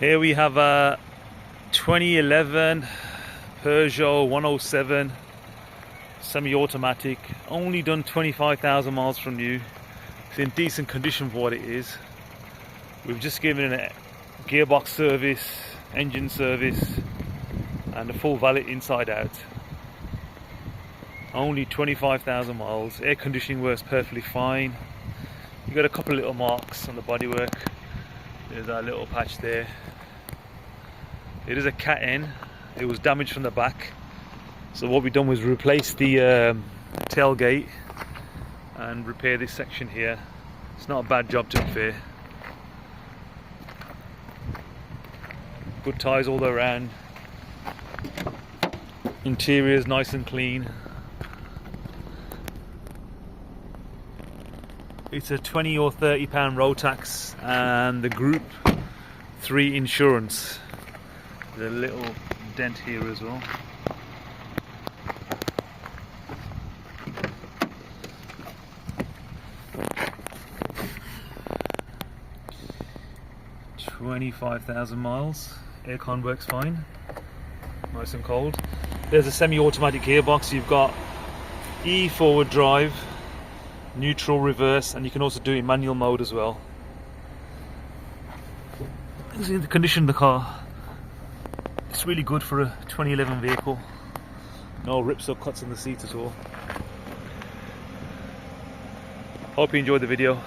Here we have a 2011 Peugeot 107 semi-automatic, only done 25,000 miles from new. It's in decent condition for what it is. We've just given it a gearbox service, engine service and a full valet inside out. Only 25,000 miles. Air conditioning works perfectly fine. You got a couple of little marks on the bodywork. There's that little patch there. It is a Cat N. It was damaged from the back, so what we've done was replace the tailgate and repair this section here. It's not a bad job, to be fair. Good tyres all the way around. Interior is nice and clean. It's a 20 or 30 pound road tax and the Group 3 insurance. There's a little dent here as well. $25,000 miles. Aircon works fine. Nice and cold. There's a semi-automatic gearbox. You've got E forward drive, neutral, reverse, and you can also do it in manual mode as well. You see the condition of the car. It's really good for a 2011 vehicle. No rips or cuts on the seat at all. Hope you enjoyed the video.